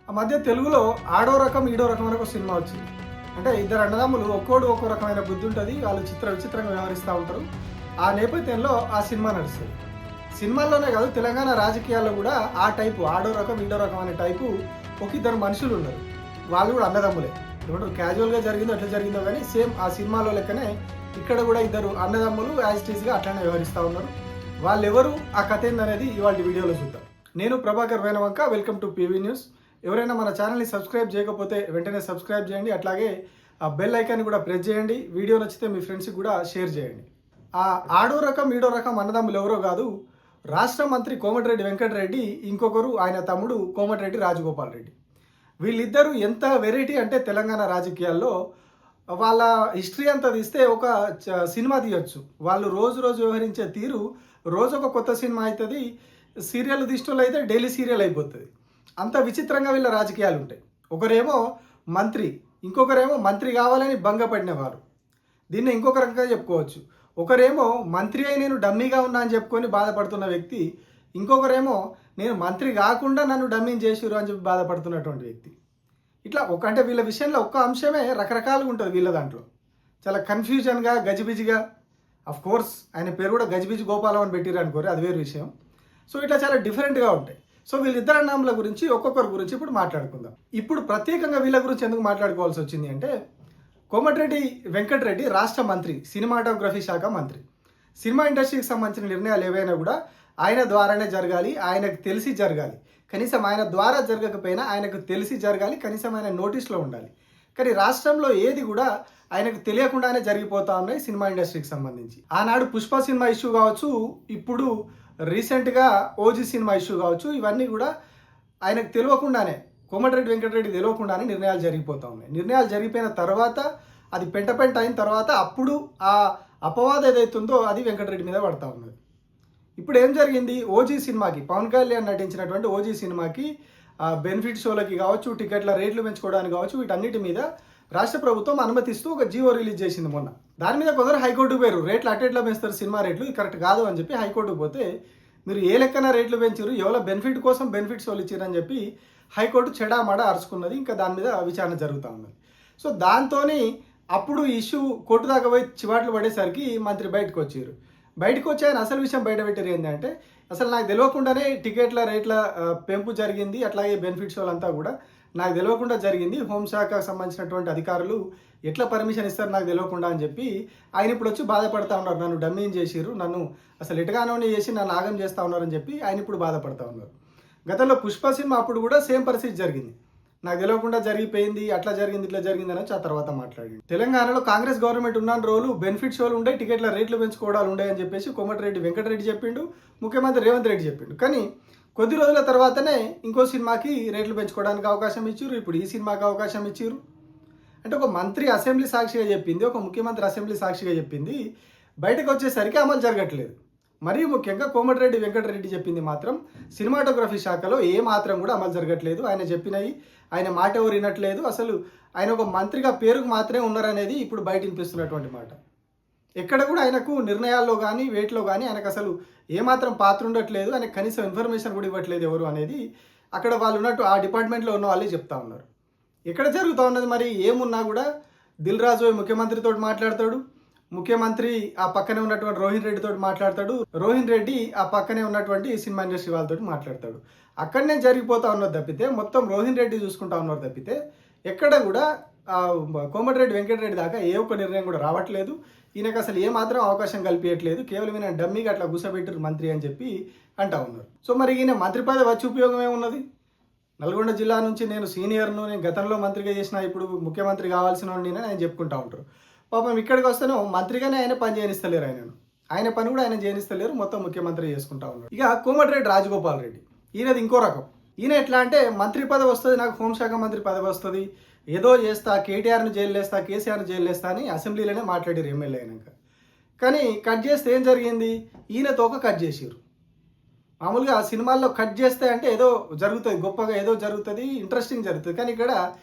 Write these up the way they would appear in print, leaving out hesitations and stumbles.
ఆ మధ్య తెలుగులో ఆడో రకం ఈడో రకమైన ఒక సినిమా వచ్చింది. అంటే ఇద్దరు అన్నదమ్ములు ఒక్కోడు ఒక్కో రకమైన బుద్ధి ఉంటుంది, వాళ్ళు విచిత్రంగా వ్యవహరిస్తూ ఉంటారు. ఆ నేపథ్యంలో ఆ సినిమా నడుస్తుంది. సినిమాల్లోనే కాదు, తెలంగాణ రాజకీయాల్లో కూడా ఆ టైపు ఆడో రకం ఈడో రకం అనే టైపు ఒక ఇద్దరు మనుషులు ఉన్నారు. వాళ్ళు కూడా అన్నదమ్ములే. ఏమంటారు, క్యాజువల్గా జరిగిందో ఎట్లా జరిగిందో కానీ సేమ్ ఆ సినిమాలో లెక్కనే ఇక్కడ కూడా ఇద్దరు అన్నదమ్ములు యాజ్ టీజ్గా అట్లానే వ్యవహరిస్తూ ఉన్నారు. వాళ్ళెవరు, ఆ కథ ఏందనేది ఇవాళ వీడియోలో చూద్దాం. నేను Prabhakar Venavanka, welcome to PV news. ఎవరైనా మన ఛానల్ని సబ్స్క్రైబ్ చేయకపోతే వెంటనే సబ్స్క్రైబ్ చేయండి. అట్లాగే ఆ బెల్ ఐకాన్ కూడా ప్రెస్ చేయండి. వీడియో నచ్చితే మీ ఫ్రెండ్స్కి కూడా షేర్ చేయండి. ఆ ఆడో రకం ఈడో రకం అన్నదమ్ములు ఎవరో కాదు, రాష్ట్ర మంత్రి కోమటిరెడ్డి వెంకటరెడ్డి, ఇంకొకరు ఆయన తమ్ముడు కోమటిరెడ్డి రాజగోపాల్ రెడ్డి. వీళ్ళిద్దరూ ఎంత వెరైటీ అంటే తెలంగాణ రాజకీయాల్లో వాళ్ళ హిస్టరీ అంతా తీస్తే ఒక సినిమా తీయొచ్చు. వాళ్ళు రోజు రోజు వ్యవహరించే తీరు, రోజు ఒక కొత్త సినిమా అవుతుంది. సీరియల్ తీసిన అయితే డైలీ సీరియల్ అయిపోతుంది. అంత విచిత్రంగా వీళ్ళ రాజకీయాలు ఉంటాయి. ఒకరేమో మంత్రి, ఇంకొకరేమో మంత్రి కావాలని భంగపడినవారు. దీన్ని ఇంకొక రకంగా చెప్పుకోవచ్చు. ఒకరేమో మంత్రి అయి నేను డమ్మీగా ఉన్నా అని చెప్పుకొని బాధపడుతున్న వ్యక్తి, ఇంకొకరేమో నేను మంత్రి కాకుండా నన్ను డమ్మీని చేసిరు అని చెప్పి బాధపడుతున్నటువంటి వ్యక్తి. ఇట్లా అంటే వీళ్ళ విషయంలో ఒక్క అంశమే రకరకాలుగా ఉంటుంది వీళ్ళ దాంట్లో. చాలా కన్ఫ్యూజన్గా, గజిబిజిగా. అఫ్ కోర్స్ ఆయన పేరు కూడా గజిబిజి గోపాలం అని పెట్టిరు అనుకోరు, అది వేరు విషయం. సో ఇట్లా చాలా డిఫరెంట్గా ఉంటాయి. సో వీళ్ళిద్దరు అన్నదమ్ముల గురించి ఒక్కొక్కరి గురించి ఇప్పుడు మాట్లాడుకుందాం. ఇప్పుడు ప్రత్యేకంగా వీళ్ళ గురించి ఎందుకు మాట్లాడుకోవాల్సి వచ్చింది అంటే, కోమటిరెడ్డి వెంకటరెడ్డి రాష్ట్ర మంత్రి, సినిమాటోగ్రఫీ శాఖ మంత్రి. సినిమా ఇండస్ట్రీకి సంబంధించిన నిర్ణయాలు ఏవైనా కూడా ఆయన ద్వారానే జరగాలి, ఆయనకు తెలిసి జరగాలి. కనీసం ఆయన ద్వారా జరగకపోయినా ఆయనకు తెలిసి జరగాలి, కనీసం ఆయన నోటీస్లో ఉండాలి. కానీ రాష్ట్రంలో ఏది కూడా ఆయనకు తెలియకుండానే జరిగిపోతా ఉన్నాయి సినిమా ఇండస్ట్రీకి సంబంధించి. ఆనాడు పుష్ప సినిమా ఇష్యూ కావచ్చు, ఇప్పుడు రీసెంట్గా ఓజీ సినిమా ఇష్యూ కావచ్చు, ఇవన్నీ కూడా ఆయనకు తెలియకుండానే, కోమటిరెడ్డి వెంకటరెడ్డి తెలియకుండానే నిర్ణయాలు జరిగిపోతూ ఉన్నాయి. నిర్ణయాలు జరిగిపోయిన తర్వాత అది పెంట అయిన తర్వాత అప్పుడు ఆ అపవాదం ఏదైతుందో అది వెంకటరెడ్డి మీద పడతా ఉన్నది. ఇప్పుడు ఏం జరిగింది, ఓజీ సినిమాకి, పవన్ కళ్యాణ్ నటించినటువంటి ఓజీ సినిమాకి బెనిఫిట్ షోలకి కావచ్చు, టికెట్ల రేట్లు పెంచుకోవడానికి కావచ్చు, వీటన్నిటి మీద రాష్ట్ర ప్రభుత్వం అనుమతిస్తూ ఒక జీవో రిలీజ్ చేసింది మొన్న. దాని మీద కొందరు హైకోర్టుకు పోయారు. రేట్లు అట్టెట్లా పెంచుతారు, సినిమా రేట్లు కరెక్ట్ కాదు అని చెప్పి హైకోర్టుకు పోతే, మీరు ఏ లెక్కన రేట్లు పెంచారు, ఎవరో బెనిఫిట్ కోసం బెనిఫిట్ షోలు ఇచ్చారని చెప్పి హైకోర్టు చెడామడ అరుచుకున్నది. ఇంకా దాని మీద విచారణ జరుగుతూ ఉన్నది. సో దాంతో అప్పుడు ఇష్యూ కోర్టు దాకా పోయి చివాట్లు పడేసరికి మంత్రి బయటకు వచ్చారు. బయటకు వచ్చి ఆయన అసలు విషయం బయట పెట్టారు ఏంటంటే, అసలు నాకు తెలియకుండానే టికెట్ల రేట్ల పెంపు జరిగింది, అట్లాగే బెనిఫిట్ షోలు అంతా కూడా నాకు తెలియకుండా జరిగింది. హోంశాఖకు సంబంధించినటువంటి అధికారులు ఎట్లా పర్మిషన్ ఇస్తారు నాకు తెలియకుండా అని చెప్పి ఆయన ఇప్పుడు వచ్చి బాధపడతా ఉన్నారు. నన్ను డమ్మీని చేసిర్రు, నన్ను అసలు ఎటుగానోని చేసి నన్ను ఆగం చేస్తూ ఉన్నారని చెప్పి ఆయన ఇప్పుడు బాధపడతా ఉన్నారు. గతంలో పుష్ప సినిమా అప్పుడు కూడా సేమ్ పరిస్థితి జరిగింది. నాకు తెలియకుండా జరిగిపోయింది, అట్లా జరిగింది, ఇట్లా జరిగింది అని ఆ తర్వాత మాట్లాడింది. తెలంగాణలో కాంగ్రెస్ గవర్నమెంట్ ఉన్న రోజులు బెనిఫిట్ షోలు ఉండే, టికెట్ల రేట్లు పెంచుకోవడాలు ఉండే అని చెప్పేసి కోమటిరెడ్డి వెంకటరెడ్డి చెప్పిండు, ముఖ్యమంత్రి రేవంత్ రెడ్డి చెప్పిండు. కానీ కొద్ది రోజుల తర్వాతనే ఇంకో సినిమాకి రేట్లు పెంచుకోవడానికి అవకాశం ఇచ్చారు, ఇప్పుడు ఈ సినిమాకి అవకాశం ఇచ్చారు. అంటే ఒక మంత్రి అసెంబ్లీ సాక్షిగా చెప్పింది, ఒక ముఖ్యమంత్రి అసెంబ్లీ సాక్షిగా చెప్పింది బయటకు వచ్చేసరికి అమలు జరగట్లేదు. మరీ ముఖ్యంగా కోమటిరెడ్డి వెంకటరెడ్డి చెప్పింది మాత్రం సినిమాటోగ్రఫీ శాఖలో ఏ మాత్రం కూడా అమలు జరగట్లేదు. ఆయన చెప్పినవి ఆయన మాట ఎవరు వినట్లేదు. అసలు ఆయన ఒక మంత్రిగా పేరుకు మాత్రమే ఉన్నారనేది ఇప్పుడు బయట వినిపిస్తున్నటువంటి మాట. ఎక్కడ కూడా ఆయనకు నిర్ణయాల్లో కానీ వేటిలో కానీ ఆయనకు అసలు ఏమాత్రం పాత్ర ఉండట్లేదు. ఆయనకు కనీసం ఇన్ఫర్మేషన్ కూడా ఇవ్వట్లేదు ఎవరు అనేది అక్కడ వాళ్ళు ఉన్నట్టు ఆ డిపార్ట్మెంట్లో ఉన్న వాళ్ళే చెప్తా ఉన్నారు. ఎక్కడ జరుగుతూ ఉన్నది మరి ఏమున్నా కూడా దిల్ రాజు ముఖ్యమంత్రితో మాట్లాడతాడు, ముఖ్యమంత్రి ఆ పక్కనే ఉన్నటువంటి రోహిన్ రెడ్డితో మాట్లాడతాడు, రోహిన్ రెడ్డి ఆ పక్కనే ఉన్నటువంటి సినిమా ఇండస్ట్రీ వాళ్ళతో మాట్లాడతాడు. అక్కడనే జరిగిపోతా ఉన్నది తప్పితే, మొత్తం రోహిన్ రెడ్డి చూసుకుంటా ఉన్నారు తప్పితే ఎక్కడ కూడా కోమటిరెడ్డి వెంకటరెడ్డి దాకా ఏ ఒక్క నిర్ణయం కూడా రావట్లేదు. ఈయనకు అసలు ఏమాత్రం అవకాశం కల్పించట్లేదు. కేవలం ఈయన డమ్మీగా అట్లా గుసబెట్టారు మంత్రి అని చెప్పి అంటా ఉన్నారు. సో మరి ఈయన మంత్రి పదవి వచ్చి ఉపయోగం ఏమున్నది? నల్గొండ జిల్లా నుంచి నేను సీనియర్ను, నేను గతంలో మంత్రిగా చేసిన, ఇప్పుడు ముఖ్యమంత్రి కావాల్సిన వాడిని ఆయన చెప్పుకుంటా ఉంటారు. పాపం ఇక్కడికి వస్తేనో మంత్రిగానే ఆయన పని చేయనిస్తలేరు, ఆయన పని కూడా ఆయన చేయనిస్తలేరు, మొత్తం ముఖ్యమంత్రి చేసుకుంటా ఉన్నారు. ఇక కోమటిరెడ్డి రాజగోపాల్ రెడ్డి, ఈయనది ఇంకో రకం. ఈయన ఎట్లా అంటే మంత్రి పదవి వస్తుంది, నాకు హోంశాఖ మంత్రి పదవి వస్తుంది, ఏదో చేస్తా, కేటీఆర్ను జైలు వేస్తా, కేసీఆర్ను జైలు వేస్తా అని అసెంబ్లీలోనే మాట్లాడారు ఎమ్మెల్యే అయినాక. కానీ కట్ చేస్తే ఏం జరిగింది, ఈయన తోక కట్ చేసారు. మామూలుగా సినిమాల్లో కట్ చేస్తే అంటే ఏదో జరుగుతుంది, గొప్పగా ఏదో జరుగుతుంది, ఇంట్రెస్టింగ్ జరుగుతుంది. కానీ ఇక్కడ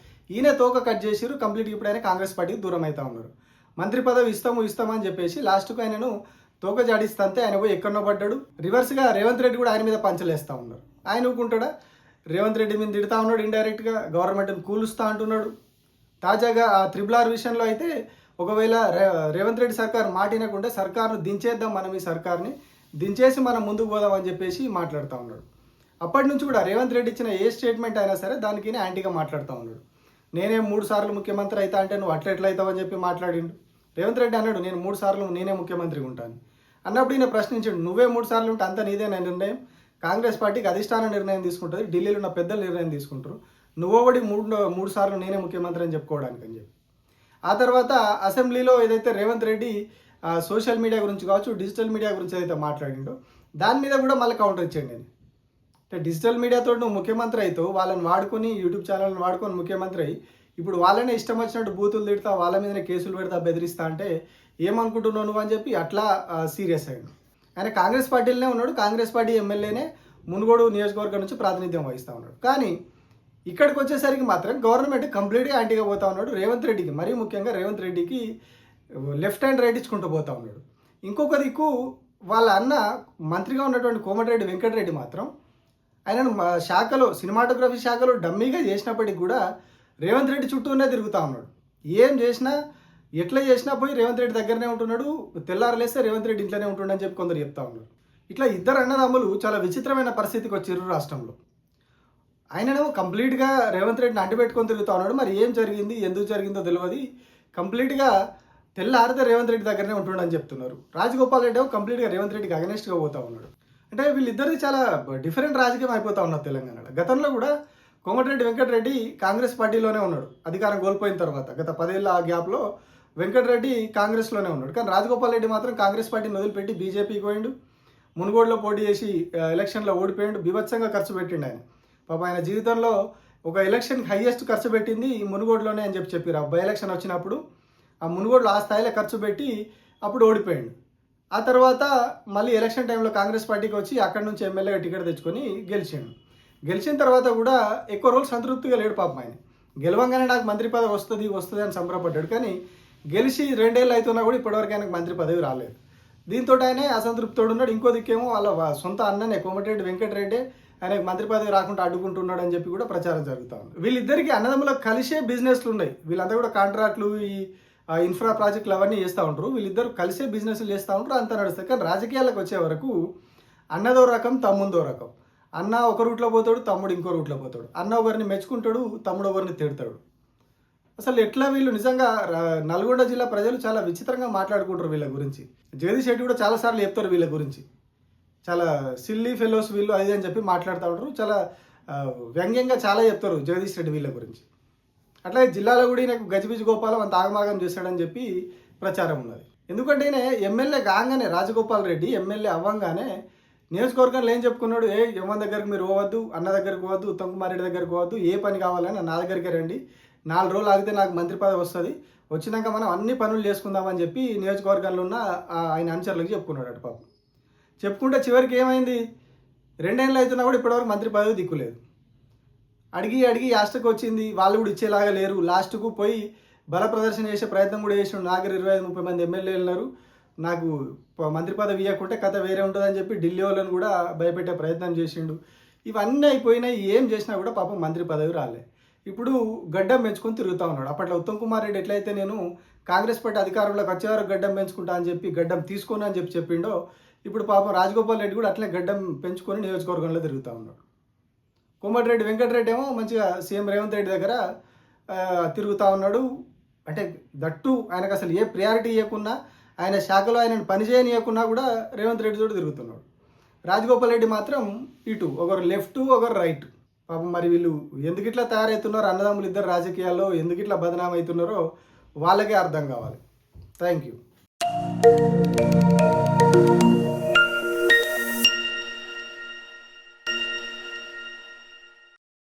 ఈయన తోక కట్ చేసారు. కంప్లీట్గా ఇప్పుడు ఆయన కాంగ్రెస్ పార్టీకి దూరం అవుతా ఉన్నారు. మంత్రి పదవి ఇస్తామని చెప్పేసి లాస్ట్కు ఆయనను తోక జాడిస్తే ఆయన పోయి ఎక్కడో పడ్డాడు. రివర్స్గా రేవంత్ రెడ్డి కూడా ఆయన మీద పంచలేస్తూ ఉన్నారు. ఆయన ఊరుకుంటాడా? రేవంత్ రెడ్డి మీద తిడతా ఉన్నాడు, ఇండైరెక్ట్గా గవర్నమెంట్ని కూలుస్తా అంటున్నాడు. తాజాగా ఆ RRR విషయంలో అయితే ఒకవేళ రేవంత్ రెడ్డి సర్కార్ మాట వినకుంటే సర్కార్ను దించేద్దాం, మనం ఈ సర్కార్ని దించేసి మనం ముందుకు పోదాం అని చెప్పేసి మాట్లాడుతూ ఉన్నాడు. అప్పటి నుంచి కూడా రేవంత్ రెడ్డి ఇచ్చిన ఏ స్టేట్మెంట్ అయినా సరే దానికి యాంటీగా మాట్లాడుతూ ఉన్నాడు. నేనే 3 సార్లు ముఖ్యమంత్రి అవుతా అంటే నువ్వు ఎట్లా అవుతావని చెప్పి మాట్లాడిండు. రేవంత్ రెడ్డి అన్నాడు నేను 3 సార్లు నేనే ముఖ్యమంత్రిగా ఉంటాను అన్నప్పుడు ఈయన ప్రశ్నించాడు, నువ్వే 3 సార్లు ఉంటే అంత నీదే నిర్ణయం, కాంగ్రెస్ పార్టీకి అధిష్టాన నిర్ణయం తీసుకుంటుంది, ఢిల్లీలో ఉన్న పెద్దలు నిర్ణయం తీసుకుంటారు, నువ్వోడి 3 సార్లు నేనే ముఖ్యమంత్రి అని చెప్పుకోవడానికి అని చెప్పి. ఆ తర్వాత అసెంబ్లీలో ఏదైతే రేవంత్ రెడ్డి సోషల్ మీడియా గురించి కావచ్చు, డిజిటల్ మీడియా గురించి ఏదైతే మాట్లాడిండో దాని మీద కూడా మళ్ళీ కౌంటర్ ఇచ్చాడు. నేను అంటే డిజిటల్ మీడియాతో నువ్వు ముఖ్యమంత్రి అవుతావు, వాళ్ళని వాడుకొని యూట్యూబ్ ఛానల్ని వాడుకొని ముఖ్యమంత్రి అయ్యి ఇప్పుడు వాళ్ళనే ఇష్టం వచ్చినట్టు బూతులు తిడతా, వాళ్ళ మీదనే కేసులు పెడతా, బెదిరిస్తా అంటే ఏమనుకుంటున్నావు నువ్వు అని చెప్పి అట్లా సీరియస్ అయ్యాడు. ఆయన కాంగ్రెస్ పార్టీలోనే ఉన్నాడు, కాంగ్రెస్ పార్టీ ఎమ్మెల్యేనే మునుగోడు నియోజకవర్గం నుంచి ప్రాతినిధ్యం వహిస్తూ ఉన్నాడు. కానీ ఇక్కడికి వచ్చేసరికి మాత్రం గవర్నమెంట్ కంప్లీట్గా యాంటీగా పోతా ఉన్నాడు. రేవంత్ రెడ్డికి, మరీ ముఖ్యంగా రేవంత్ రెడ్డికి లెఫ్ట్ హ్యాండ్ రైట్ ఇచ్చుకుంటూ పోతా ఉన్నాడు. ఇంకొక దిక్కు వాళ్ళ అన్న మంత్రిగా ఉన్నటువంటి కోమటిరెడ్డి వెంకటరెడ్డి మాత్రం ఆయనను శాఖలో, సినిమాటోగ్రఫీ శాఖలో డమ్మీగా చేసినప్పటికి కూడా రేవంత్ రెడ్డి చుట్టూనే తిరుగుతూ ఉన్నాడు. ఏం చేసినా ఎట్లా చేసినా పోయి రేవంత్ రెడ్డి దగ్గరనే ఉంటున్నాడు, తెల్లారలేస్తే రేవంత్ రెడ్డి ఇంట్లోనే ఉంటుండని చెప్పి కొందరు చెప్తా ఉన్నారు. ఇట్లా ఇద్దరు అన్నదమ్ములు చాలా విచిత్రమైన పరిస్థితికి వచ్చారు రాష్ట్రంలో. ఆయననేమో కంప్లీట్గా రేవంత్ రెడ్డిని అంటిపెట్టుకొని తిరుగుతూ ఉన్నాడు. మరి ఏం జరిగింది, ఎందుకు జరిగిందో తెలియదు, కంప్లీట్గా తెల్లారితే రేవంత్ రెడ్డి దగ్గరనే ఉంటుండని చెప్తున్నారు. రాజగోపాల్ రెడ్డి ఏమో కంప్లీట్గా రేవంత్ రెడ్డికి అగనెస్ట్గా పోతూ ఉన్నాడు. అంటే వీళ్ళిద్దరిది చాలా డిఫరెంట్ రాజకీయం అయిపోతూ ఉన్నారు తెలంగాణలో. గతంలో కూడా కోమటిరెడ్డి వెంకటరెడ్డి కాంగ్రెస్ పార్టీలోనే ఉన్నాడు అధికారం కోల్పోయిన తర్వాత. గత 10 ఏళ్ళ ఆ గ్యాప్లో వెంకటరెడ్డి కాంగ్రెస్లోనే ఉన్నాడు. కానీ రాజగోపాల్ రెడ్డి మాత్రం కాంగ్రెస్ పార్టీని వదిలిపెట్టి బీజేపీకి పోయిండు, మునుగోడులో పోటీ చేసి ఎలక్షన్లో ఓడిపోయిండు, బీభత్సంగా ఖర్చు పెట్టిండు ఆయన. పాప ఆయన జీవితంలో ఒక ఎలక్షన్కి హైయెస్ట్ ఖర్చు పెట్టింది మునుగోడులోనే అని చెప్పారు. ఆ బై ఎలక్షన్ వచ్చినప్పుడు ఆ మునుగోడులో ఆ స్థాయిలో ఖర్చు పెట్టి అప్పుడు ఓడిపోయాడు. ఆ తర్వాత మళ్ళీ ఎలక్షన్ టైంలో కాంగ్రెస్ పార్టీకి వచ్చి అక్కడి నుంచి ఎమ్మెల్యేగా టికెట్ తెచ్చుకొని గెలిచాడు. గెలిచిన తర్వాత కూడా ఎక్కువ రోజులు సంతృప్తిగా లేడు పాపం ఆయన. గెలవంగానే నాకు మంత్రి పదవి వస్తుంది అని సంబరపడ్డాడు. కానీ గెలిచి 2 ఏళ్ళు అవుతున్నా కూడా ఇప్పటివరకు ఆయనకు మంత్రి పదవి రాలేదు. దీంతో ఆయన అసంతృప్తితో ఉన్నాడు. ఇంకో దిక్కేమో వాళ్ళ సొంత అన్ననే కోమటిరెడ్డి వెంకటరెడ్డి ఆయనకు మంత్రి పదవి రాకుండా అడ్డుకుంటున్నాడు అని చెప్పి కూడా ప్రచారం జరుగుతూ ఉంది. వీళ్ళిద్దరికి అన్నదమ్ములకు కలిసే బిజినెస్లు ఉన్నాయి. వీళ్ళంతా కూడా కాంట్రాక్ట్లు, ఈ ఇన్ఫ్రా ప్రాజెక్టులు అవన్నీ చేస్తూ ఉంటారు. వీళ్ళిద్దరు కలిసే బిజినెస్లు చేస్తూ ఉంటారు, అంతా నడుస్తుంది. కానీ రాజకీయాలకు వచ్చే వరకు అన్నదో రకం, తమ్ముందో రకం. అన్న ఒక రూట్లో పోతాడు, తమ్ముడు ఇంకో రూట్లో పోతాడు. అన్న ఒకరిని మెచ్చుకుంటాడు, తమ్ముడు ఒకరిని తిడతాడు. అసలు ఎట్లా వీళ్ళు నిజంగా నల్గొండ జిల్లా ప్రజలు చాలా విచిత్రంగా మాట్లాడుకుంటారు వీళ్ళ గురించి. జగదీష్ రెడ్డి కూడా చాలాసార్లు చెప్తారు వీళ్ళ గురించి, చాలా సిల్లీ ఫెలోస్ వీళ్ళు అది అని చెప్పి మాట్లాడుతూ ఉంటారు. చాలా వ్యంగ్యంగా చాలా చెప్తారు జగదీష్ రెడ్డి వీళ్ళ గురించి. అట్లాగే జిల్లాలో కూడా ఈయనకు గజిబిజి గోపాలం అంత ఆగమాగం చేశాడని చెప్పి ప్రచారం ఉన్నది. ఎందుకంటే ఈయన ఎమ్మెల్యే కాగానే, రాజగోపాల్ రెడ్డి ఎమ్మెల్యే అవ్వంగానే నియోజకవర్గంలో ఏం చెప్పుకున్నాడు, ఎవరి దగ్గరికి మీరు పోవద్దు, అన్న దగ్గరికి పోవద్దు, ఉత్తమ్ కుమార్ రెడ్డి దగ్గరికి పోవద్దు, ఏ పని కావాలని నా దగ్గరికి రండి, 4 రోజులు ఆగితే నాకు మంత్రి పదవి వస్తుంది, వచ్చినాక మనం అన్ని పనులు చేసుకుందామని చెప్పి నియోజకవర్గంలో ఉన్న ఆయన అనుచరులకు చెప్పుకున్నాడు అటు పాపం. చెప్పుకుంటే చివరికి ఏమైంది, 2 ఏళ్ళు అవుతున్నా కూడా ఇప్పటివరకు మంత్రి పదవి దిక్కులేదు. అడిగి లాస్ట్కి వచ్చింది, వాళ్ళు కూడా ఇచ్చేలాగా లేరు. లాస్ట్కు పోయి బల ప్రదర్శన చేసే ప్రయత్నం కూడా చేసిండు. నా దగ్గర 25-30 మంది ఎమ్మెల్యేలు ఉన్నారు, నాకు మంత్రి పదవి ఇవ్వకుంటే కథ వేరే ఉంటుందని చెప్పి ఢిల్లీ వాళ్ళని కూడా భయపెట్టే ప్రయత్నం చేసిండు. ఇవన్నీ అయిపోయినాయి, ఏం చేసినా కూడా పాపం మంత్రి పదవి రాలే. ఇప్పుడు గడ్డం పెంచుకొని తిరుగుతూ ఉన్నాడు. అప్పట్లో ఉత్తమ్ కుమార్ రెడ్డి ఎట్లయితే నేను కాంగ్రెస్ పార్టీ అధికారంలోకి వచ్చే వరకు గడ్డం పెంచుకుంటా అని చెప్పి గడ్డం తీసుకోను అని చెప్పిండో, ఇప్పుడు పాపం రాజగోపాల్ రెడ్డి కూడా అట్లే గడ్డం పెంచుకొని నియోజకవర్గంలో తిరుగుతూ ఉన్నాడు. కోమటిరెడ్డి వెంకటరెడ్డి ఏమో మంచిగా సీఎం రేవంత్ రెడ్డి దగ్గర తిరుగుతూ ఉన్నాడు. అంటే దట్టు ఆయనకు అసలు ఏ ప్రియారిటీ ఇవ్వకున్నా, ఆయన శాఖలో ఆయనను పనిచేయనియకున్నా కూడా రేవంత్ రెడ్డి తోటి తిరుగుతున్నాడు. రాజగోపాల్ రెడ్డి మాత్రం ఇటు, ఒకరు లెఫ్ట్, ఒకరు రైట్. పాపం మరి వీళ్ళు ఎందుకు ఇట్లా తయారవుతున్నారో, అన్నదమ్ములు ఇద్దరు రాజకీయాల్లో ఎందుకు ఇట్లా బదనాం అవుతున్నారో వాళ్ళకే అర్థం కావాలి. Thank you.